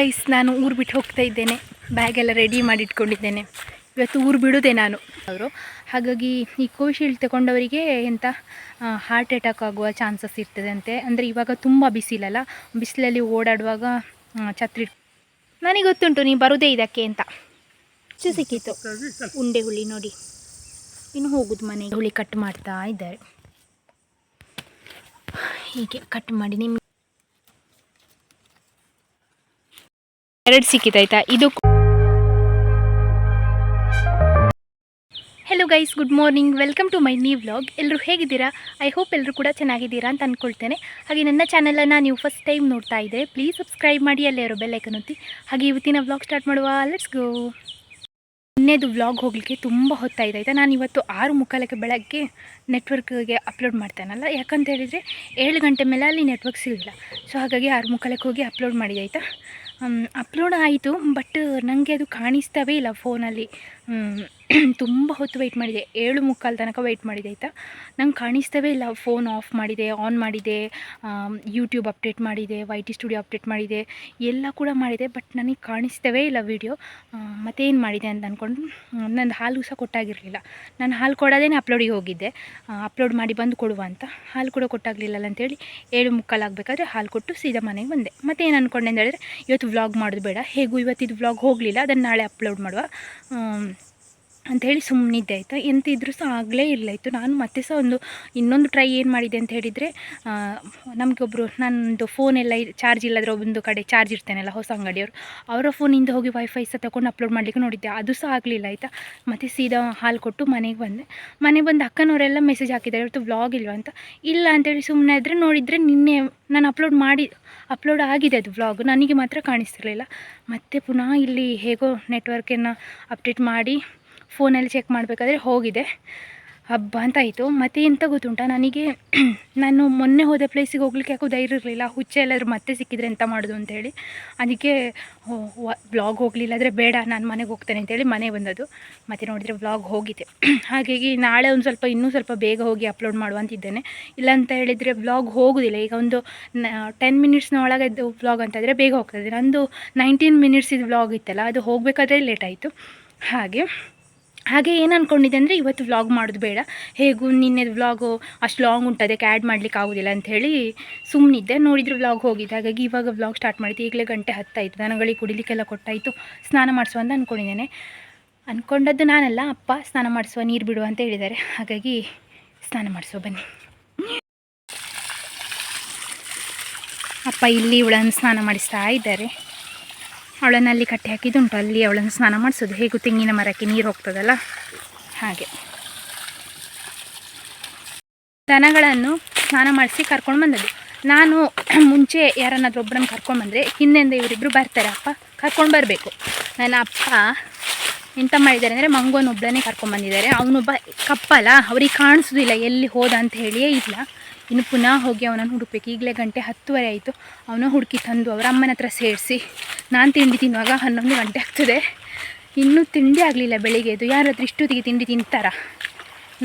Guys, ನಾನು ಊರು ಬಿಟ್ಟು ಹೋಗ್ತಾ ಇದ್ದೇನೆ. ಬ್ಯಾಗೆಲ್ಲ ರೆಡಿ ಮಾಡಿ ಇಟ್ಕೊಂಡಿದ್ದೇನೆ. ಇವತ್ತು ಊರು ಬಿಡೋದೆ ನಾನು ಅವರು. ಹಾಗಾಗಿ ಈ ಕೋವಿಶೀಲ್ಡ್ ತಗೊಂಡವರಿಗೆ ಎಂಥ ಹಾರ್ಟ್ ಅಟ್ಯಾಕ್ ಆಗುವ ಚಾನ್ಸಸ್ ಇರ್ತದೆ ಅಂತೆ. ಅಂದರೆ ಇವಾಗ ತುಂಬ ಬಿಸಿಲಲ್ಲ, ಬಿಸಿಲಲ್ಲಿ ಓಡಾಡುವಾಗ ಛತ್ರಿ. ನನಗೆ ಗೊತ್ತುಂಟು ನೀವು ಬರೋದೇ ಇದಕ್ಕೆ ಅಂತ. ಸಿಕ್ಕಿತ್ತು ಉಂಡೆ ಹುಳಿ ನೋಡಿ. ಇನ್ನು ಹೋಗುದು ಮನೆಗೆ. ಹುಳಿ ಕಟ್ ಮಾಡ್ತಾ ಇದ್ದಾರೆ. ಹೀಗೆ ಕಟ್ ಮಾಡಿ ನಿಮ್ಗೆ 2 ಸಿಕ್ಕಿತಾಯ್ತಾ. ಇದು hello guys, good morning, welcome to my new vlog. ಎಲ್ಲರೂ ಹೇಗಿದ್ದೀರಾ? ಐ ಹೋಪ್ ಎಲ್ಲರೂ ಕೂಡ ಚೆನ್ನಾಗಿದ್ದೀರಾ ಅಂತ ಅಂದ್ಕೊಳ್ತೇನೆ. ಹಾಗೆ ನನ್ನ ಚಾನಲನ್ನು ನೀವು ಫಸ್ಟ್ ಟೈಮ್ ನೋಡ್ತಾ ಇದ್ದರೆ ಪ್ಲೀಸ್ ಸಬ್ಸ್ಕ್ರೈಬ್ ಮಾಡಿ, ಅಲ್ಲೇ ಇರೋ ಬೆಲ್ ಐಕನ್ ಒತ್ತಿ. ಹಾಗೆ ಇವತ್ತಿನ ವ್ಲಾಗ್ ಸ್ಟಾರ್ಟ್ ಮಾಡುವ. Let's go. ಇನ್ನೇದು ವ್ಲಾಗ್ ಹೋಗಲಿಕ್ಕೆ ತುಂಬ ಹೊತ್ತಾಯ್ತಾಯ್ತಾ. ನಾನು ಇವತ್ತು 6:45 ಬೆಳಗ್ಗೆ ನೆಟ್ವರ್ಕ್ಗೆ ಅಪ್ಲೋಡ್ ಮಾಡ್ತೇನಲ್ಲ, ಯಾಕಂತ ಹೇಳಿದರೆ 7 ಗಂಟೆ ಮೇಲೆ ಅಲ್ಲಿ ನೆಟ್ವರ್ಕ್ ಸಿಗಲಿಲ್ಲ. ಸೊ ಹಾಗಾಗಿ 6:45 ಹೋಗಿ ಅಪ್ಲೋಡ್ ಮಾಡಿದೆ ಆಯಿತಾ. ಅಪ್ಲೋಡ್ ಆಯಿತು, ಬಟ್ ನನಗೆ ಅದು ಕಾಣಿಸ್ತವೇ ಇಲ್ಲ ಫೋನಲ್ಲಿ. ತುಂಬ ಹೊತ್ತು ವೆಯ್ಟ್ ಮಾಡಿದೆ, 7:45 ತನಕ ವೆಯ್ಟ್ ಮಾಡಿದೆ ಆಯಿತಾ. ನಂಗೆ ಕಾಣಿಸ್ತವೇ ಇಲ್ಲ. ಫೋನ್ ಆಫ್ ಮಾಡಿದೆ, ಆನ್ ಮಾಡಿದೆ, ಯೂಟ್ಯೂಬ್ ಅಪ್ಡೇಟ್ ಮಾಡಿದೆ, YT ಸ್ಟುಡಿಯೋ ಅಪ್ಡೇಟ್ ಮಾಡಿದೆ, ಎಲ್ಲ ಕೂಡ ಮಾಡಿದೆ, ಬಟ್ ನನಗೆ ಕಾಣಿಸ್ತವೇ ಇಲ್ಲ ವೀಡಿಯೋ. ಮತ್ತೇನು ಮಾಡಿದೆ ಅಂತ ಅಂದ್ಕೊಂಡು ನಂದು ಹಾಲು ಸಹ ಕೊಟ್ಟಾಗಿರಲಿಲ್ಲ. ನಾನು ಹಾಲು ಕೊಡೋದೇ ಅಪ್ಲೋಡಿಗೆ ಹೋಗಿದ್ದೆ, ಅಪ್ಲೋಡ್ ಮಾಡಿ ಬಂದು ಕೊಡುವ ಅಂತ. ಹಾಲು ಕೂಡ ಕೊಟ್ಟಾಗಲಿಲ್ಲಲ್ಲ ಅಂತೇಳಿ 7:45 ಆಗಬೇಕಾದ್ರೆ ಹಾಲು ಕೊಟ್ಟು ಸೀದಾ ಮನೆಗೆ ಬಂದೆ. ಮತ್ತೇನು ಅಂದ್ಕೊಂಡೆ ಅಂತ ಹೇಳಿದ್ರೆ, ಇವತ್ತು ವ್ಲಾಗ್ ಮಾಡೋದು ಬೇಡ, ಹೇಗೂ ಇವತ್ತಿದ್ದು ವ್ಲಾಗ್ ಹೋಗಲಿಲ್ಲ, ಅದನ್ನು ನಾಳೆ ಅಪ್ಲೋಡ್ ಮಾಡುವ ಅಂಥೇಳಿ ಸುಮ್ಮನಿದ್ದೆ ಆಯಿತಾ. ಎಂತ ಇದ್ರೂ ಸಹ ಆಗಲೇ ಇರಲಾಯಿತು. ನಾನು ಮತ್ತೆ ಸಹ ಇನ್ನೊಂದು ಟ್ರೈ ಏನು ಮಾಡಿದೆ ಅಂತ ಹೇಳಿದರೆ, ನಮಗೊಬ್ಬರು ನನ್ನದು ಫೋನೆಲ್ಲ ಚಾರ್ಜ್ ಇಲ್ಲದ್ರೆ ಒಂದು ಕಡೆ ಚಾರ್ಜ್ ಇರ್ತೇನಲ್ಲ, ಹೊಸ ಅಂಗಡಿಯವರು, ಅವರ ಫೋನಿಂದ ಹೋಗಿ ವೈಫೈ ಸಹ ತಗೊಂಡು ಅಪ್ಲೋಡ್ ಮಾಡಲಿಕ್ಕೆ ನೋಡಿದ್ದೆ, ಅದು ಸಹ ಆಗಲಿಲ್ಲ ಆಯಿತಾ. ಮತ್ತು ಸೀದಾ ಹಾಲು ಕೊಟ್ಟು ಮನೆಗೆ ಬಂದೆ. ಮನೆಗೆ ಬಂದು ಅಕ್ಕನವರೆಲ್ಲ ಮೆಸೇಜ್ ಹಾಕಿದ್ದಾರೆ, ಇವತ್ತು ವ್ಲಾಗ್ ಇಲ್ವ ಅಂತ. ಇಲ್ಲ ಅಂತೇಳಿ ಸುಮ್ಮನೆ ಇದ್ದರೆ, ನೋಡಿದರೆ ನಿನ್ನೆ ನಾನು ಅಪ್ಲೋಡ್ ಆಗಿದೆ ಅದು ವ್ಲಾಗ್, ನನಗೆ ಮಾತ್ರ ಕಾಣಿಸ್ತಿರಲಿಲ್ಲ. ಮತ್ತು ಪುನಃ ಇಲ್ಲಿ ಹೇಗೋ ನೆಟ್ವರ್ಕನ್ನು ಅಪ್ಡೇಟ್ ಮಾಡಿ ಫೋನಲ್ಲಿ ಚೆಕ್ ಮಾಡಬೇಕಾದ್ರೆ ಹೋಗಿದೆ. ಹಬ್ಬ ಅಂತ ಆಯಿತು. ಮತ್ತು ಎಂತ ಗೊತ್ತುಂಟ, ನನಗೆ ನಾನು ಮೊನ್ನೆ ಹೋದ ಪ್ಲೇಸಿಗೆ ಹೋಗ್ಲಿಕ್ಕೆ ಯಾಕೋ ಧೈರ್ಯ ಇರಲಿಲ್ಲ. ಹುಚ್ಚ ಎಲ್ಲರೂ ಮತ್ತೆ ಸಿಕ್ಕಿದರೆ ಎಂತ ಮಾಡೋದು ಅಂಥೇಳಿ. ಅದಕ್ಕೆ ವ್ಲಾಗ್ ಹೋಗಲಿಲ್ಲ ಆದರೆ ಬೇಡ, ನಾನು ಮನೆಗೆ ಹೋಗ್ತೇನೆ ಅಂತೇಳಿ ಮನೆ ಬಂದದ್ದು. ಮತ್ತು ನೋಡಿದರೆ ವ್ಲಾಗ್ ಹೋಗಿದೆ. ಹಾಗಾಗಿ ನಾಳೆ ಇನ್ನೂ ಸ್ವಲ್ಪ ಬೇಗ ಹೋಗಿ ಅಪ್ಲೋಡ್ ಮಾಡುವಂತಿದ್ದೇನೆ. ಇಲ್ಲಾಂತ ಹೇಳಿದರೆ ವ್ಲಾಗ್ ಹೋಗೋದಿಲ್ಲ. ಈಗ ಒಂದು 10 ಮಿನಿಟ್ಸ್ನ ಒಳಗದ್ದು ವ್ಲಾಗ್ ಅಂತಂದರೆ ಬೇಗ ಹೋಗ್ತದೆ. ನಂದು 19 ಮಿನಿಟ್ಸಿದು ವ್ಲಾಗ್ ಇತ್ತಲ್ಲ, ಅದು ಹೋಗಬೇಕಾದ್ರೆ ಲೇಟ್ ಆಯಿತು. ಹಾಗೆ ಏನು ಅಂದ್ಕೊಂಡಿದ್ದೆ ಅಂದರೆ, ಇವತ್ತು ವ್ಲಾಗ್ ಮಾಡೋದು ಬೇಡ, ಹೇಗೂ ನಿನ್ನೆದು ವ್ಲಾಗು ಅಷ್ಟು ಲಾಂಗ್ ಉಂಟು, ಅದಕ್ಕೆ ಆ್ಯಡ್ ಮಾಡಲಿಕ್ಕೆ ಆಗೋದಿಲ್ಲ ಅಂಥೇಳಿ ಸುಮ್ಮನಿದ್ದೆ. ನೋಡಿದರೆ ವ್ಲಾಗ್ ಹೋಗಿದೆ. ಹಾಗಾಗಿ ಇವಾಗ ವ್ಲಾಗ್ ಸ್ಟಾರ್ಟ್ ಮಾಡಿದ್ದೆ. ಈಗಲೇ 1:10 ಆಯಿತು. ದನಗಳಿಗೆ ಕುಡಿಲಿಕ್ಕೆಲ್ಲ ಕೊಟ್ಟಾಯಿತು, ಸ್ನಾನ ಮಾಡಿಸುವ ಅಂತ ಅಂದ್ಕೊಂಡಿದ್ದೇನೆ. ಅಂದ್ಕೊಂಡದ್ದು ನಾನಲ್ಲ, ಅಪ್ಪ ಸ್ನಾನ ಮಾಡಿಸುವ, ನೀರು ಬಿಡುವ ಅಂತ ಹೇಳಿದ್ದಾರೆ. ಹಾಗಾಗಿ ಸ್ನಾನ ಮಾಡಿಸುವ ಬನ್ನಿ. ಅಪ್ಪ ಇಲ್ಲಿ ಇವಳನ್ನು ಸ್ನಾನ ಮಾಡಿಸ್ತಾ ಇದ್ದಾರೆ. ಅವಳನ್ನು ಅಲ್ಲಿ ಕಟ್ಟಿ ಹಾಕಿದ್ದುಂಟು, ಅಲ್ಲಿ ಅವಳನ್ನು ಸ್ನಾನ ಮಾಡಿಸೋದು. ಹೇಗೂ ತೆಂಗಿನ ಮರಕ್ಕೆ ನೀರು ಹೋಗ್ತದಲ್ಲ, ಹಾಗೆ ದನಗಳನ್ನು ಸ್ನಾನ ಮಾಡಿಸಿ ಕರ್ಕೊಂಡು ಬಂದದ್ದು. ನಾನು ಮುಂಚೆ ಯಾರನ್ನಾದ್ರೂ ಒಬ್ಬರನ್ನು ಕರ್ಕೊಂಡು ಬಂದರೆ ಹಿಂದೆಂದ ಇವರಿಬ್ಬರು ಬರ್ತಾರೆ, ಅಪ್ಪ ಕರ್ಕೊಂಡು ಬರಬೇಕು. ನನ್ನ ಅಪ್ಪ ಎಂತ ಮಾಡಿದ್ದಾರೆ ಅಂದರೆ, ಮಂಗೋನೊಬ್ಬಳನ್ನೇ ಕರ್ಕೊಂಡ್ಬಂದಿದ್ದಾರೆ. ಅವನೊಬ್ಬ ಕಪ್ಪಲ್ಲ, ಅವ್ರಿಗೆ ಕಾಣಿಸೋದಿಲ್ಲ ಎಲ್ಲಿ ಹೋದ ಅಂತ ಹೇಳಿಯೇ ಇಲ್ಲ. ಇನ್ನು ಪುನಃ ಹೋಗಿ ಅವನನ್ನು ಹುಡುಕಬೇಕು. ಈಗಲೇ 10:10 ಆಯಿತು. ಅವನು ಹುಡುಕಿ ತಂದು ಅವರ ಅಮ್ಮನ ಹತ್ರ ಸೇರಿಸಿ ನಾನು ತಿಂಡಿ ತಿನ್ನುವಾಗ 11 ಗಂಟೆ ಆಗ್ತದೆ. ಇನ್ನೂ ತಿಂಡಿ ಆಗಲಿಲ್ಲ ಬೆಳಿಗ್ಗೆದು. ಯಾರಾದರೂ ಇಷ್ಟೊತ್ತಿಗೆ ತಿಂಡಿ ತಿಂತಾರ?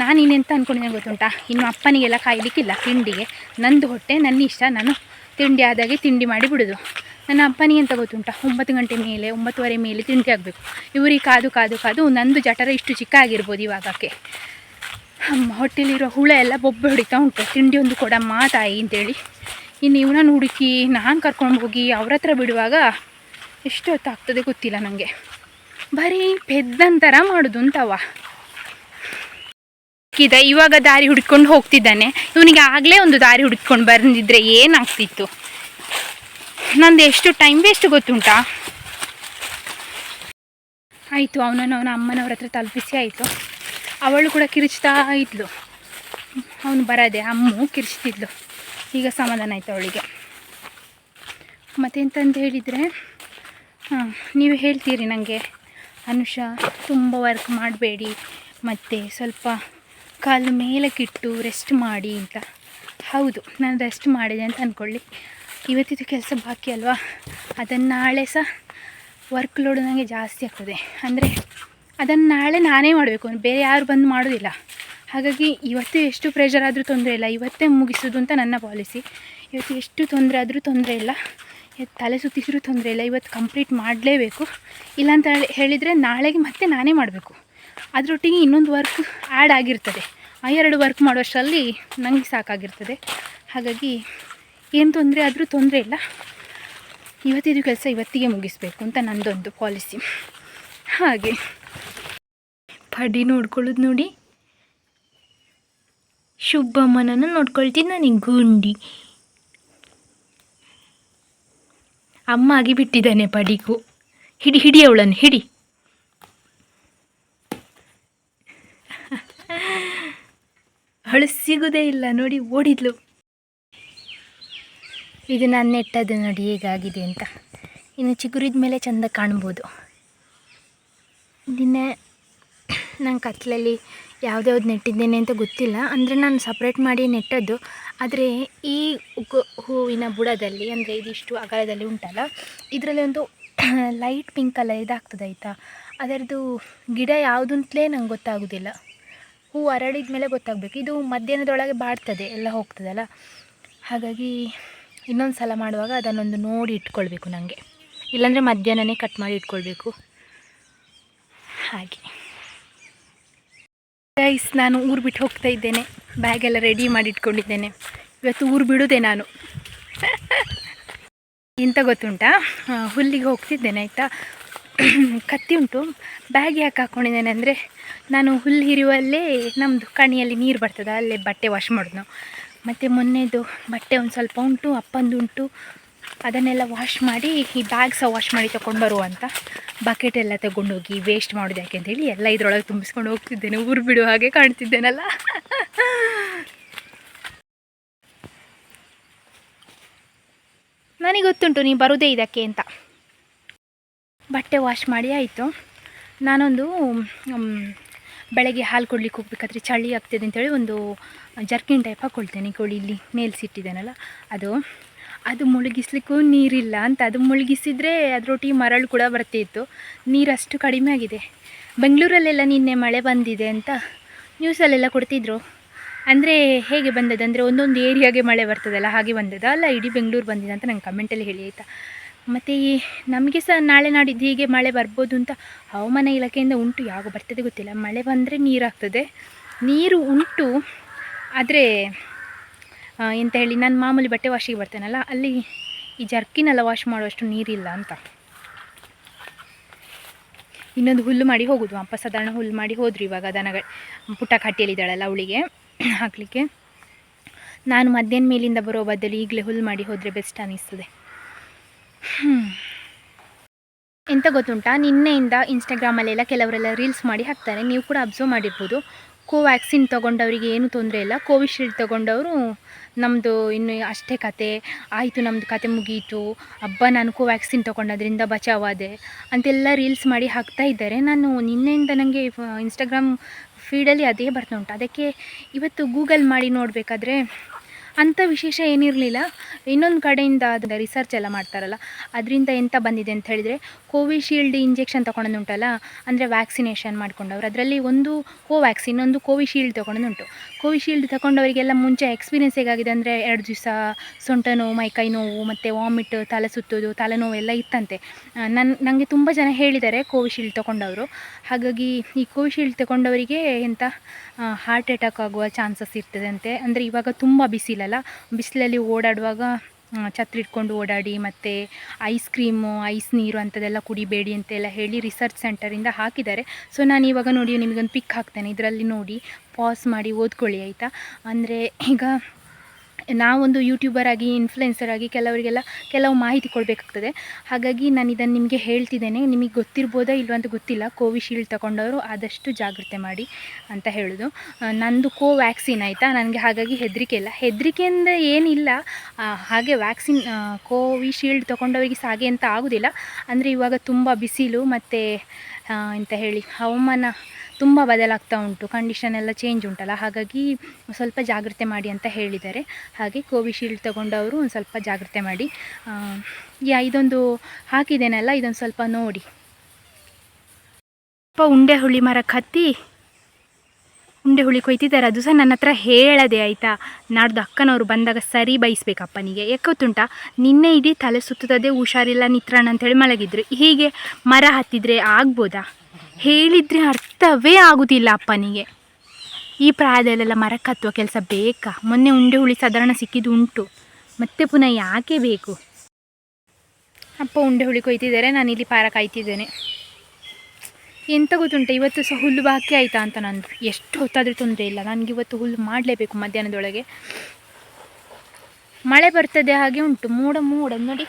ನಾನು ಇನ್ನೆಂತ ಅಂದ್ಕೊಂಡಿದ್ದೆ ಗೊತ್ತುಂಟಾ, ಇನ್ನು ಅಪ್ಪನಿಗೆಲ್ಲ ಕಾಯಲಿಕ್ಕಿಲ್ಲ ತಿಂಡಿಗೆ. ನಂದು ಹೊಟ್ಟೆ ನನ್ನ ಇಷ್ಟ, ನಾನು ತಿಂಡಿ ಆದಾಗೆ ತಿಂಡಿ ಮಾಡಿ ಬಿಡೋದು. ನನ್ನ ಅಪ್ಪನಿಗೆ ಅಂತ ಗೊತ್ತುಂಟಾ, 9 ಗಂಟೆ ಮೇಲೆ 9:15 ಮೇಲೆ ತಿಂಡಿ ಆಗಬೇಕು. ಇವರಿಗೆ ಕಾದು ಕಾದು ಕಾದು ನಂದು ಜಠರ ಇಷ್ಟು ಚಿಕ್ಕ ಆಗಿರ್ಬೋದು ಇವಾಗಕ್ಕೆ. ಹೊಟ್ಟೆಲಿರೋ ಹುಳ ಎಲ್ಲ ಬೊಬ್ಬೆ ಹೊಡಿತಾ ಉಂಟು. ತಿಂಡಿ ಒಂದು ಕೊಡಮ್ಮ ತಾಯಿ ಅಂತೇಳಿ. ಇನ್ನು ಇವನನ್ನು ಹುಡುಕಿ ನಾನು ಕರ್ಕೊಂಡು ಹೋಗಿ ಅವ್ರ ಹತ್ರ ಬಿಡುವಾಗ ಎಷ್ಟು ಹೊತ್ತಾಗ್ತದೆ ಗೊತ್ತಿಲ್ಲ ನನಗೆ. ಬರೀ ಪೆದ್ದಂತರ ಮಾಡೋದು ಅಂತವ. ಇವಾಗ ದಾರಿ ಹುಡ್ಕೊಂಡು ಹೋಗ್ತಿದ್ದಾನೆ. ಇವನಿಗೆ ಆಗಲೇ ಒಂದು ದಾರಿ ಹುಡ್ಕೊಂಡು ಬಂದಿದ್ರೆ ಏನಾಗ್ತಿತ್ತು. ನಂದು ಎಷ್ಟು ಟೈಮ್ ವೇಸ್ಟ್ ಗೊತ್ತುಂಟಾ. ಆಯಿತು, ಅವನನ್ನು ಅವನ ಅಮ್ಮನವ್ರ ಹತ್ರ ತಲುಪಿಸಿ ಆಯಿತು. ಅವಳು ಕೂಡ ಕಿರಿಚ್ತಾ ಇದ್ಲು, ಅವನು ಬರದೆ ಅಮ್ಮು ಕಿರಿಚ್ತಿದ್ಲು. ಈಗ ಸಮಾಧಾನ ಆಯಿತು ಅವಳಿಗೆ. ಮತ್ತೆಂತಂದು ಹೇಳಿದರೆ, ನೀವು ಹೇಳ್ತೀರಿ ನನಗೆ, ಅನುಷಾ ತುಂಬ ವರ್ಕ್ ಮಾಡಬೇಡಿ, ಮತ್ತು ಸ್ವಲ್ಪ ಕಾಲು ಮೇಲಕ್ಕಿಟ್ಟು ರೆಸ್ಟ್ ಮಾಡಿ ಅಂತ. ಹೌದು, ನಾನು ರೆಸ್ಟ್ ಮಾಡಿದೆ ಅಂತ ಅಂದ್ಕೊಳ್ಳಿ. ಇವತ್ತಿದ್ದು ಕೆಲಸ ಬಾಕಿ ಅಲ್ವಾ, ಅದನ್ನು ನಾಳೆ ಸಹ ವರ್ಕ್ ಲೋಡ್ ನನಗೆ ಜಾಸ್ತಿ ಆಗ್ತದೆ. ಅಂದರೆ ಅದನ್ನು ನಾಳೆ ನಾನೇ ಮಾಡಬೇಕು, ಬೇರೆ ಯಾರು ಬಂದು ಮಾಡೋದಿಲ್ಲ. ಹಾಗಾಗಿ ಇವತ್ತು ಎಷ್ಟು ಪ್ರೆಷರ್ ಆದರೂ ತೊಂದರೆ ಇಲ್ಲ, ಇವತ್ತೇ ಮುಗಿಸೋದು ಅಂತ ನನ್ನ ಪಾಲಿಸಿ. ಇವತ್ತು ಎಷ್ಟು ತೊಂದರೆ ಆದರೂ ತೊಂದರೆ ಇಲ್ಲ, ತಲೆ ಸುತ್ತಿಸಿರೂ ತೊಂದರೆ ಇಲ್ಲ, ಇವತ್ತು ಕಂಪ್ಲೀಟ್ ಮಾಡಲೇಬೇಕು. ಇಲ್ಲಾಂತ ಹೇಳಿದರೆ ನಾಳೆಗೆ ಮತ್ತೆ ನಾನೇ ಮಾಡಬೇಕು. ಅದರೊಟ್ಟಿಗೆ ಇನ್ನೊಂದು ವರ್ಕ್ ಆ್ಯಡ್ ಆಗಿರ್ತದೆ. ಆ 2 ವರ್ಕ್ ಮಾಡೋಷ್ಟರಲ್ಲಿ ನನಗೆ ಸಾಕಾಗಿರ್ತದೆ. ಹಾಗಾಗಿ ಏನು ತೊಂದರೆ ಆದರೂ ತೊಂದರೆ ಇಲ್ಲ, ಇವತ್ತಿದು ಕೆಲಸ ಇವತ್ತಿಗೆ ಮುಗಿಸ್ಬೇಕು ಅಂತ ನನ್ನದೊಂದು ಪಾಲಿಸಿ. ಹಾಗೆ ಪಡಿ ನೋಡ್ಕೊಳ್ಳೋದು ನೋಡಿ, ಶುಭಮ್ಮನನ್ನು ನೋಡ್ಕೊಳ್ತೀನಿ ನನಗೆ ಗುಂಡಿ ಅಮ್ಮ ಆಗಿ ಬಿಟ್ಟಿದ್ದಾನೆ ಪಡಿಗೂ. ಹಿಡಿ ಅವಳನ್ನು ಹಿಡಿ. ಅವಳು ಸಿಗೋದೇ ಇಲ್ಲ ನೋಡಿ, ಓಡಿದ್ಲು. ಇದು ನಾನು ನೆಟ್ಟದ್ದು ನೋಡಿ ಹೇಗಾಗಿದೆ ಅಂತ. ಇನ್ನು ಚಿಗುರಿದ ಮೇಲೆ ಚೆಂದ ಕಾಣ್ಬೋದು. ದಿನ ನಾನು ಕತ್ತಲಲ್ಲಿ ಯಾವುದ್ಯಾವ್ದು ನೆಟ್ಟಿದ್ದೇನೆ ಅಂತ ಗೊತ್ತಿಲ್ಲ, ಅಂದರೆ ನಾನು ಸಪ್ರೇಟ್ ಮಾಡಿ ನೆಟ್ಟದ್ದು. ಆದರೆ ಈ ಹೂವಿನ ಬುಡದಲ್ಲಿ, ಅಂದರೆ ಇದಿಷ್ಟು ಅಗಲದಲ್ಲಿ ಉಂಟಲ್ಲ, ಇದರಲ್ಲಿ ಒಂದು ಲೈಟ್ ಪಿಂಕ್ ಕಲರ್ ಇದಾಗ್ತದೆ ಆಯಿತಾ. ಅದರದ್ದು ಗಿಡ ಯಾವುದು ಅಂತಲೇ ನಂಗೆ ಗೊತ್ತಾಗೋದಿಲ್ಲ. ಹೂ ಅರಳಿದ ಮೇಲೆ ಗೊತ್ತಾಗಬೇಕು. ಇದು ಮಧ್ಯಾಹ್ನದೊಳಗೆ ಬಾಡ್ತದೆ, ಎಲ್ಲ ಹೋಗ್ತದಲ್ಲ. ಹಾಗಾಗಿ ಇನ್ನೊಂದು ಸಲ ಮಾಡುವಾಗ ಅದನ್ನೊಂದು ನೋಡಿ ಇಟ್ಕೊಳ್ಬೇಕು ನನಗೆ, ಇಲ್ಲಾಂದರೆ ಮಧ್ಯಾಹ್ನನೇ ಕಟ್ ಮಾಡಿ ಇಟ್ಕೊಳ್ಬೇಕು. ಹಾಗೆ ಗೈಸ್, ನಾನು ಊರು ಬಿಟ್ಟು ಹೋಗ್ತಾ ಇದ್ದೇನೆ. ಬ್ಯಾಗೆಲ್ಲ ರೆಡಿ ಮಾಡಿ ಇಟ್ಕೊಂಡಿದ್ದೇನೆ. ಇವತ್ತು ಊರು ಬಿಡೋದೆ ನಾನು. ಎಂತ ಗೊತ್ತುಂಟಾ, ಹುಲ್ಲಿಗೆ ಹೋಗ್ತಿದ್ದೇನೆ ಆಯಿತಾ. ಕತ್ತಿ ಉಂಟು, ಬ್ಯಾಗ್ ಯಾಕೆ ಹಾಕ್ಕೊಂಡಿದ್ದೇನೆ ಅಂದರೆ, ನಾನು ಹುಲ್ಲು ಹಿರಿಯುವಲ್ಲೇ ನಮ್ಮದು ಕಣಿಯಲ್ಲಿ ನೀರು ಬರ್ತದೆ, ಅಲ್ಲೇ ಬಟ್ಟೆ ವಾಶ್ ಮಾಡೋದು ನಾವು. ಮತ್ತು ಮೊನ್ನೆದು ಬಟ್ಟೆ ಒಂದು ಸ್ವಲ್ಪ ಉಂಟು, ಅಪ್ಪಂದು ಉಂಟು. ಅದನ್ನೆಲ್ಲ ವಾಶ್ ಮಾಡಿ ಈ ಬ್ಯಾಗ್ ಸಹ ವಾಶ್ ಮಾಡಿ ತೊಗೊಂಡು ಬರುವ ಅಂತ. ಬಕೆಟ್ ಎಲ್ಲ ತಗೊಂಡೋಗಿ ವೇಸ್ಟ್ ಮಾಡೋದು ಯಾಕೆ ಅಂತೇಳಿ ಎಲ್ಲ ಇದರೊಳಗೆ ತುಂಬಿಸ್ಕೊಂಡು ಹೋಗ್ತಿದ್ದೇನೆ. ಊರು ಬಿಡುವ ಹಾಗೆ ಕಾಣ್ತಿದ್ದೇನಲ್ಲ. ನನಗೆ ಗೊತ್ತುಂಟು ನೀ ಬರೋದೇ ಇದಕ್ಕೆ ಅಂತ. ಬಟ್ಟೆ ವಾಶ್ ಮಾಡಿ ಆಯಿತು. ನಾನೊಂದು ಬೆಳಗ್ಗೆ ಹಾಲು ಕೊಡ್ಲಿಕ್ಕೆ ಹೋಗ್ಬೇಕಾದ್ರೆ ಚಳಿ ಆಗ್ತದೆ ಅಂತೇಳಿ ಒಂದು ಜರ್ಕಿನ್ ಟೈಪ್ ಹಾಕ್ಕೊಳ್ತೇನೆ. ಕೋಳಿ ಇಲ್ಲಿ ನೇಲ್ಸಿಟ್ಟಿದ್ದೇನಲ್ಲ, ಅದು ಮುಳುಗಿಸ್ಲಿಕ್ಕೂ ನೀರಿಲ್ಲ ಅಂತ. ಅದು ಮುಳುಗಿಸಿದರೆ ಅದರೊಟ್ಟಿಗೆ ಮರಳು ಕೂಡ ಬರ್ತಿತ್ತು. ನೀರಷ್ಟು ಕಡಿಮೆ ಆಗಿದೆ. ಬೆಂಗಳೂರಲ್ಲೆಲ್ಲ ನಿನ್ನೆ ಮಳೆ ಬಂದಿದೆ ಅಂತ ನ್ಯೂಸಲ್ಲೆಲ್ಲ ಕೊಡ್ತಿದ್ರು. ಅಂದರೆ ಹೇಗೆ ಬಂದದಂದರೆ ಒಂದೊಂದು ಏರಿಯಾಗೆ ಮಳೆ ಬರ್ತದಲ್ಲ, ಹಾಗೆ ಬಂದದ ಅಲ್ಲ ಇಡೀ ಬೆಂಗಳೂರು ಬಂದಿದೆ ಅಂತ ನಂಗೆ ಕಮೆಂಟಲ್ಲಿ ಹೇಳಿ ಆಯಿತಾ. ಮತ್ತು ನಮಗೆ ಸಹ ನಾಳೆ ನಾಡಿದ್ದು ಹೀಗೆ ಮಳೆ ಬರ್ಬೋದು ಅಂತ ಹವಾಮಾನ ಇಲಾಖೆಯಿಂದ ಉಂಟು. ಯಾವಾಗ ಬರ್ತದೆ ಗೊತ್ತಿಲ್ಲ. ಮಳೆ ಬಂದರೆ ನೀರಾಗ್ತದೆ, ನೀರು ಉಂಟು. ಆದರೆ ಎಂತ ಹೇಳಿ, ನಾನು ಮಾಮೂಲಿ ಬಟ್ಟೆ ವಾಶಿಗೆ ಬರ್ತೇನಲ್ಲ, ಅಲ್ಲಿ ಈ ಜರ್ಕಿನೆಲ್ಲ ವಾಶ್ ಮಾಡುವಷ್ಟು ನೀರಿಲ್ಲ ಅಂತ. ಇನ್ನೊಂದು ಹುಲ್ಲು ಮಾಡಿ ಹೋಗೋದು. ಅಪ್ಪ ಸಾಧಾರಣ ಹುಲ್ಲು ಮಾಡಿ ಹೋದ್ರು ಇವಾಗ. ದನಗಳು ಪುಟ್ಟ ಕಟ್ಟಿಯಲ್ಲಿದ್ದಾಳಲ್ಲ ಅವಳಿಗೆ ಹಾಕಲಿಕ್ಕೆ. ನಾನು ಮಧ್ಯಾಹ್ನ ಮೇಲಿಂದ ಬರೋ ಬದಲು ಈಗಲೇ ಹುಲ್ಲು ಮಾಡಿ ಹೋದರೆ ಬೆಸ್ಟ್ ಅನ್ನಿಸ್ತದೆ. ಎಂತ ಗೊತ್ತುಂಟಾ, ನಿನ್ನೆಯಿಂದ ಇನ್ಸ್ಟಾಗ್ರಾಮಲ್ಲೆಲ್ಲ ಕೆಲವರೆಲ್ಲ ರೀಲ್ಸ್ ಮಾಡಿ ಹಾಕ್ತಾರೆ. ನೀವು ಕೂಡ ಅಬ್ಸರ್ವ್ ಮಾಡಿರ್ಬೋದು. ಕೋವ್ಯಾಕ್ಸಿನ್ ತೊಗೊಂಡವರಿಗೆ ಏನೂ ತೊಂದರೆ ಇಲ್ಲ, ಕೋವಿಶೀಲ್ಡ್ ತೊಗೊಂಡವರು ನಮ್ಮದು ಇನ್ನು ಅಷ್ಟೇ ಕತೆ ಆಯಿತು, ನಮ್ಮದು ಕತೆ ಮುಗಿಯಿತು, ಹಬ್ಬ ನಾನು ಕೋವ್ಯಾಕ್ಸಿನ್ ತೊಗೊಂಡದ್ರಿಂದ ಬಚಾವಾದೆ ಅಂತೆಲ್ಲ ರೀಲ್ಸ್ ಮಾಡಿ ಹಾಕ್ತಾ ಇದ್ದಾರೆ. ನಾನು ನಿನ್ನೆಯಿಂದ ನನಗೆ ಇನ್ಸ್ಟಾಗ್ರಾಮ್ ಫೀಡಲ್ಲಿ ಅದೇ ಬರ್ತಾ ಉಂಟು. ಅದಕ್ಕೆ ಇವತ್ತು ಗೂಗಲ್ ಮಾಡಿ ನೋಡಬೇಕಾದ್ರೆ ಅಂಥ ವಿಶೇಷ ಏನಿರಲಿಲ್ಲ. ಇನ್ನೊಂದು ಕಡೆಯಿಂದ ಅದನ್ನು ರಿಸರ್ಚ್ ಎಲ್ಲ ಮಾಡ್ತಾರಲ್ಲ, ಅದರಿಂದ ಎಂತ ಬಂದಿದೆ ಅಂತ ಹೇಳಿದರೆ, ಕೋವಿಶೀಲ್ಡ್ ಇಂಜೆಕ್ಷನ್ ತೊಗೊಂಡುಂಟಲ್ಲ, ಅಂದರೆ ವ್ಯಾಕ್ಸಿನೇಷನ್ ಮಾಡ್ಕೊಂಡವ್ರು, ಅದರಲ್ಲಿ ಒಂದು ಕೋವ್ಯಾಕ್ಸಿನ್, ಒಂದು ಕೋವಿಶೀಲ್ಡ್ ತೊಗೊಂಡುಂಟು. ಕೋವಿಶೀಲ್ಡ್ ತಗೊಂಡವರಿಗೆಲ್ಲ ಮುಂಚೆ ಎಕ್ಸ್ಪೀರಿಯೆನ್ಸ್ ಹೇಗಾಗಿದೆ ಅಂದರೆ, 2 ದಿವಸ ಸೊಂಟ ನೋವು, ಮೈಕೈ ನೋವು, ಮತ್ತು ವಾಮಿಟ್, ತಲೆ ಸುತ್ತೋದು, ತಲೆನೋವು ಎಲ್ಲ ಇತ್ತಂತೆ. ನನಗೆ ತುಂಬ ಜನ ಹೇಳಿದ್ದಾರೆ ಕೋವಿಶೀಲ್ಡ್ ತೊಗೊಂಡವರು. ಹಾಗಾಗಿ ಈ ಕೋವಿಶೀಲ್ಡ್ ತೊಗೊಂಡವರಿಗೆ ಎಂತ ಹಾರ್ಟ್ ಅಟ್ಯಾಕ್ ಆಗುವ ಚಾನ್ಸಸ್ ಇರ್ತದೆ ಅಂತೆ. ಅಂದರೆ ಇವಾಗ ತುಂಬ ಬಿಸಿಲಲ್ಲ, ಬಿಸಿಲಲ್ಲಿ ಓಡಾಡುವಾಗ ಛತ್ರಿ ಇಟ್ಕೊಂಡು ಓಡಾಡಿ, ಮತ್ತು ಐಸ್ ಕ್ರೀಮು, ಐಸ್ ನೀರು ಅಂಥದ್ದೆಲ್ಲ ಕುಡಿಬೇಡಿ ಅಂತೆಲ್ಲ ಹೇಳಿ ರಿಸರ್ಚ್ ಸೆಂಟರಿಂದ ಹಾಕಿದ್ದಾರೆ. ಸೊ ನಾನು ಇವಾಗ ನೋಡಿ ನಿಮಗೊಂದು ಪಿಕ್ ಹಾಕ್ತೇನೆ, ಇದರಲ್ಲಿ ನೋಡಿ ಪಾಸ್ ಮಾಡಿ ಓದ್ಕೊಳ್ಳಿ ಆಯಿತಾ. ಅಂದರೆ ಈಗ ನಾವೊಂದು ಯೂಟ್ಯೂಬರ್ ಆಗಿ, ಇನ್ಫ್ಲುಯೆನ್ಸರ್ ಆಗಿ ಕೆಲವರಿಗೆಲ್ಲ ಕೆಲವು ಮಾಹಿತಿ ಕೊಡಬೇಕಾಗ್ತದೆ. ಹಾಗಾಗಿ ನಾನು ಇದನ್ನು ನಿಮಗೆ ಹೇಳ್ತಿದ್ದೇನೆ. ನಿಮಗೆ ಗೊತ್ತಿರ್ಬೋದಾ ಇಲ್ವ ಅಂತ ಗೊತ್ತಿಲ್ಲ. ಕೋವಿಶೀಲ್ಡ್ ತಗೊಂಡವರು ಆದಷ್ಟು ಜಾಗ್ರತೆ ಮಾಡಿ ಅಂತ ಹೇಳೋದು. ನಂದು ಕೋವ್ಯಾಕ್ಸಿನ್ ಆಯಿತಾ, ನನಗೆ ಹಾಗಾಗಿ ಹೆದರಿಕೆ ಇಲ್ಲ. ಹೆದರಿಕೆಯಿಂದ ಏನಿಲ್ಲ, ಹಾಗೆ ವ್ಯಾಕ್ಸಿನ್ ಕೋವಿಶೀಲ್ಡ್ ತೊಗೊಂಡವರಿಗೆ ಸಹ ಹಾಗೆ ಅಂತ ಆಗೋದಿಲ್ಲ. ಅಂದರೆ ಇವಾಗ ತುಂಬ ಬಿಸಿಲು ಮತ್ತು ಎಂತ ಹೇಳಿ, ಹವಾಮಾನ ತುಂಬ ಬದಲಾಗ್ತಾ ಉಂಟು, ಕಂಡೀಷನ್ ಎಲ್ಲ ಚೇಂಜ್ ಉಂಟಲ್ಲ, ಹಾಗಾಗಿ ಸ್ವಲ್ಪ ಜಾಗ್ರತೆ ಮಾಡಿ ಅಂತ ಹೇಳಿದ್ದಾರೆ. ಹಾಗೆ ಕೋವಿಶೀಲ್ಡ್ ತೊಗೊಂಡವರು ಒಂದು ಸ್ವಲ್ಪ ಜಾಗ್ರತೆ ಮಾಡಿ. ಇದೊಂದು ಹಾಕಿದ್ದೇನಲ್ಲ, ಇದೊಂದು ಸ್ವಲ್ಪ ನೋಡಿ. ಉಂಡೆ ಹುಳಿ ಮರಕ್ಕೆ ಹತ್ತಿ ಉಂಡೆ ಹುಳಿ ಕೊಯ್ತಿದ್ದಾರೆ. ಅದು ಸಹ ನನ್ನ ಹತ್ರ ಹೇಳದೆ ಆಯಿತಾ. ನಾಡ್ದು ಅಕ್ಕನವರು ಬಂದಾಗ ಸರಿ ಬೈಸ್ಬೇಕು ಅಪ್ಪನಿಗೆ. ಯಾಕೆ ಗೊತ್ತುಂಟಾ, ನಿನ್ನೆ ಇಡೀ ತಲೆ ಸುತ್ತುತ್ತದೆ, ಹುಷಾರಿಲ್ಲ, ನಿತ್ರಾಣ ಅಂತೇಳಿ ಮಲಗಿದ್ರು. ಹೀಗೆ ಮರ ಹತ್ತಿದ್ರೆ ಆಗ್ಬೋದಾ? ಹೇಳಿದರೆ ಅರ್ಥವೇ ಆಗೋದಿಲ್ಲ ಅಪ್ಪನಿಗೆ. ಈ ಪ್ರಾಯದಲ್ಲೆಲ್ಲ ಮರಕ್ಕೆ ಹತ್ತುವ ಕೆಲಸ ಬೇಕಾ? ಮೊನ್ನೆ ಉಂಡೆ ಹುಳಿ ಸಾಧಾರಣ ಸಿಕ್ಕಿದ್ದು ಉಂಟು, ಮತ್ತೆ ಪುನಃ ಯಾಕೆ ಬೇಕು? ಅಪ್ಪ ಉಂಡೆ ಹುಳಿ ಕೊಯ್ತಿದ್ದಾರೆ, ನಾನಿಲ್ಲಿ ಪಾರ ಕಾಯ್ತಿದ್ದೇನೆ. ಎಂತ ಗೊತ್ತುಂಟ, ಇವತ್ತು ಸಹ ಹುಲ್ಲು ಬಾಕಿ ಆಯಿತಾ ಅಂತ ನಂದು. ಎಷ್ಟು ಹೊತ್ತಾದರೂ ತೊಂದರೆ ಇಲ್ಲ, ನನಗಿವತ್ತು ಹುಲ್ಲು ಮಾಡಲೇಬೇಕು ಮಧ್ಯಾಹ್ನದೊಳಗೆ. ಮಳೆ ಬರ್ತದೆ ಹಾಗೆ ಉಂಟು, ಮೋಡ ಮೋಡ ನೋಡಿ,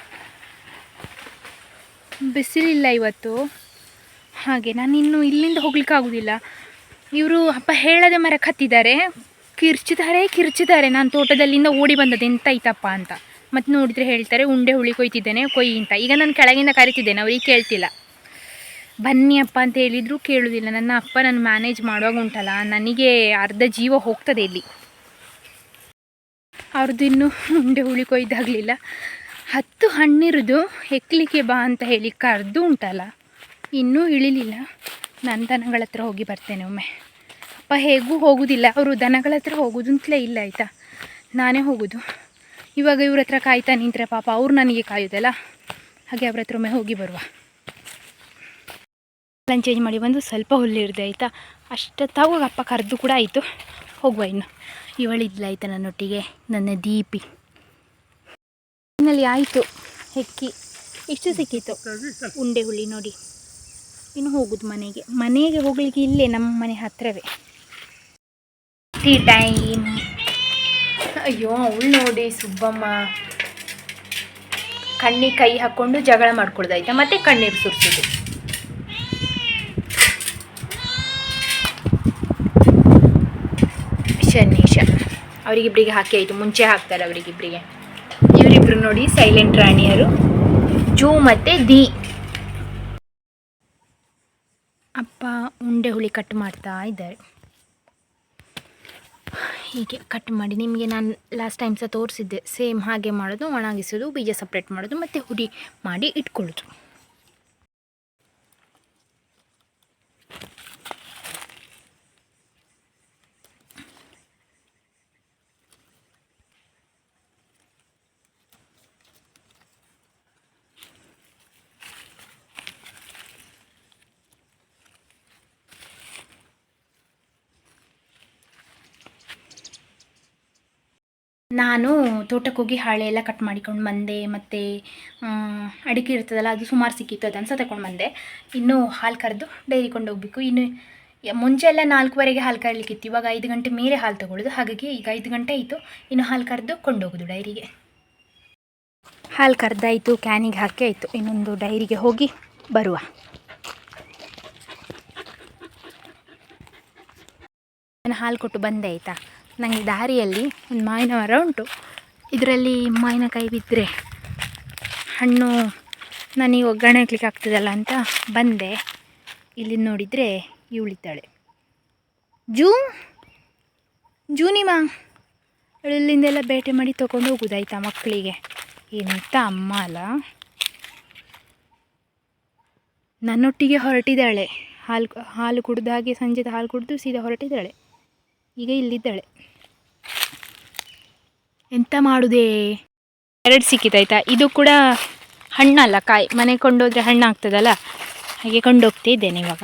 ಬಿಸಿಲಿಲ್ಲ ಇವತ್ತು. ಹಾಗೆ ನಾನು ಇನ್ನು ಇಲ್ಲಿಂದ ಹೋಗ್ಲಿಕ್ಕೆ ಆಗೋದಿಲ್ಲ. ಇವರು ಅಪ್ಪ ಹೇಳದೆ ಮರಕ್ಕೆ ಹತ್ತಿದ್ದಾರೆ, ಕಿರ್ಚಿದ್ದಾರೆ. ನಾನು ತೋಟದಲ್ಲಿಂದ ಓಡಿ ಬಂದದ್ದು ಎಂತ ಐತಪ್ಪ ಅಂತ. ಮತ್ತು ನೋಡಿದರೆ ಹೇಳ್ತಾರೆ ಉಂಡೆ ಹುಳಿ ಕೊಯ್ತಿದ್ದೇನೆ ಕೊಯ್ಯಿ ಅಂತ. ಈಗ ನಾನು ಕೆಳಗಿಂದ ಕರಿತಿದ್ದೇನೆ, ಅವ್ರಿಗೆ ಕೇಳ್ತಿಲ್ಲ. ಬನ್ನಿ ಅಪ್ಪ ಅಂತ ಹೇಳಿದ್ರು ಕೇಳೋದಿಲ್ಲ. ನನ್ನ ಅಪ್ಪ ನಾನು ಮ್ಯಾನೇಜ್ ಮಾಡುವಾಗ ಉಂಟಲ್ಲ, ನನಗೆ ಅರ್ಧ ಜೀವ ಹೋಗ್ತದೆ ಇಲ್ಲಿ. ಅವ್ರದ್ದು ಇನ್ನೂ ಉಂಡೆ ಹುಳಿ ಕೊಯ್ದಾಗಲಿಲ್ಲ. 10 ಹಣ್ಣಿರೋದು ಹೆಕ್ಲಿಕ್ಕೆ ಬಾ ಅಂತ ಹೇಳಿ ಕರೆದು ಉಂಟಲ್ಲ, ಇನ್ನೂ ಇಳಿಲಿಲ್ಲ. ನಾನು ದನಗಳ ಹತ್ರ ಹೋಗಿ ಬರ್ತೇನೆ ಒಮ್ಮೆ. ಅಪ್ಪ ಹೇಗೂ ಹೋಗೋದಿಲ್ಲ, ಅವರು ದನಗಳ ಹತ್ರ ಹೋಗೋದು ಅಂತಲೇ ಇಲ್ಲ ಆಯಿತಾ, ನಾನೇ ಹೋಗೋದು. ಇವಾಗ ಇವ್ರ ಹತ್ರ ಕಾಯ್ತಾ ನಿಂತರೆ ಪಾಪ ಅವ್ರು ನನಗೆ ಕಾಯೋದಲ್ಲ. ಹಾಗೆ ಅವ್ರ ಹತ್ರ ಒಮ್ಮೆ ಹೋಗಿ ಬರುವ. ಚೇಂಜ್ ಮಾಡಿ ಬಂದು ಸ್ವಲ್ಪ ಹುಲ್ಲಿರಿದೆ ಆಯಿತಾ. ಅಷ್ಟೊತ್ತಾಗ ಅಪ್ಪ ಕರೆದು ಕೂಡ ಆಯಿತು, ಹೋಗುವ ಇನ್ನು. ಇವಳಿದ್ಲ ಆಯಿತಾ ನನ್ನೊಟ್ಟಿಗೆ, ನನ್ನ ದೀಪಿ. ಇನ್ನಲ್ಲಿ ಆಯಿತು ಹೆಕ್ಕಿ, ಇಷ್ಟು ಸಿಕ್ಕಿತ್ತು ಉಂಡೆ ಹುಳಿ ನೋಡಿ. ಇನ್ನು ಹೋಗುದು ಮನೆಗೆ ಹೋಗಲಿಕ್ಕೆ ಇಲ್ಲೇ ನಮ್ಮ ಮನೆ ಹತ್ತಿರವೇ. Tea time. ಅಯ್ಯೋ ಅವಳು ನೋಡಿ ಸುಬ್ಬಮ್ಮ ಕಣ್ಣಿಗೆ ಕೈ ಹಾಕ್ಕೊಂಡು ಜಗಳ ಮಾಡ್ಕೊಳ್ದಾಯ್ತಾ, ಮತ್ತೆ ಕಣ್ಣೀರು ಸುರಿಸೋದು. ಶನೀಶ ಅವರಿಗಿಬ್ಬರಿಗೆ ಹಾಕಿ ಆಯಿತು, ಮುಂಚೆ ಹಾಕ್ತಾರೆ ಅವರಿಗಿಬ್ಬರಿಗೆ. ಇವರಿಬ್ಬರು ನೋಡಿ ಸೈಲೆಂಟ್ ರಾಣಿಯರು, ಜೂ ಮತ್ತು ದಿ. ಅಪ್ಪ ಉಂಡೆ ಹುಳಿ ಕಟ್ ಮಾಡ್ತಾ ಇದ್ದಾರೆ. ಹೀಗೆ ಕಟ್ ಮಾಡಿ ನಿಮಗೆ ನಾನು ಲಾಸ್ಟ್ ಟೈಮ್ ಸಹ ತೋರಿಸಿದ್ದೆ, ಸೇಮ್ ಹಾಗೆ ಮಾಡೋದು. ಒಣಗಿಸೋದು, ಬೀಜ ಸಪ್ರೇಟ್ ಮಾಡೋದು, ಮತ್ತು ಹುಡಿ ಮಾಡಿ ಇಟ್ಕೊಳ್ಳೋದು. ನಾನು ತೋಟಕ್ಕೆ ಹೋಗಿ ಹಾಳೆ ಎಲ್ಲ ಕಟ್ ಮಾಡಿಕೊಂಡು ಬಂದೆ. ಮತ್ತು ಅಡಿಕೆ ಇರ್ತದಲ್ಲ, ಅದು ಸುಮಾರು ಸಿಕ್ಕಿತ್ತು, ಅದನ್ನು ಸಹ ತಗೊಂಡು ಬಂದೆ. ಇನ್ನು ಹಾಲು ಕರೆದು ಡೈರಿ ಕೊಂಡು ಹೋಗಬೇಕು. ಇನ್ನು ಮುಂಚೆ ಎಲ್ಲ 4:15ಗೆ ಹಾಲು ಕರೀಲಿಕ್ಕಿತ್ತು, ಇವಾಗ 5 ಗಂಟೆ ಮೇಲೆ ಹಾಲು ತಗೊಳ್ಳೋದು. ಹಾಗಾಗಿ ಈಗ 5 ಗಂಟೆ ಆಯಿತು, ಇನ್ನು ಹಾಲು ಕರೆದು ಕೊಂಡೋಗೋದು ಡೈರಿಗೆ. ಹಾಲು ಕರೆದಾಯಿತು, ಕ್ಯಾನಿಗೆ ಹಾಕಿ ಆಯಿತು. ಇನ್ನೊಂದು ಡೈರಿಗೆ ಹೋಗಿ ಬರುವ. ನಾನು ಹಾಲು ಕೊಟ್ಟು ಬಂದೆ ಆಯಿತಾ. ನನಗೆ ದಾರಿಯಲ್ಲಿ ಒಂದು ಮಾವಿನ ಮರ ಉಂಟು, ಇದರಲ್ಲಿ ಮಾವಿನಕಾಯಿ ಬಿದ್ದರೆ ಹಣ್ಣು ನನಗೆ ಒಗ್ಗರಣೆ ಹಾಕ್ಲಿಕ್ಕೆ ಆಗ್ತದಲ್ಲ ಅಂತ ಬಂದೆ. ಇಲ್ಲಿ ನೋಡಿದರೆ ಇವಳಿದ್ದಾಳೆ, ಜೂನಿಮಾ. ಇಲ್ಲಿಂದೆಲ್ಲ ಬೇಟೆ ಮಾಡಿ ತೊಗೊಂಡು ಹೋಗೋದಾಯ್ತಾ ಮಕ್ಕಳಿಗೆ. ಎಂಥ ಅಮ್ಮ ಅಲ್ಲ, ನನ್ನೊಟ್ಟಿಗೆ ಹೊರಟಿದ್ದಾಳೆ. ಹಾಲು ಕುಡಿದ ಹಾಗೆ ಸಂಜೆದ ಹಾಲು ಕುಡಿದು ಸೀದಾ ಹೊರಟಿದ್ದಾಳೆ. ಈಗ ಇಲ್ಲಿದ್ದಾಳೆ. ಎಂತ ಮಾಡುವುದೇ, 2 ಸಿಕ್ಕಿತಾಯ್ತಾ. ಇದು ಕೂಡ ಹಣ್ಣಲ್ಲ, ಕಾಯಿ. ಮನೆಗೆ ಕೊಂಡೋದ್ರೆ ಹಣ್ಣು ಆಗ್ತದಲ್ಲ, ಹಾಗೆ ಕೊಂಡೋಗ್ತಾ ಇದ್ದೇನೆ ಇವಾಗ.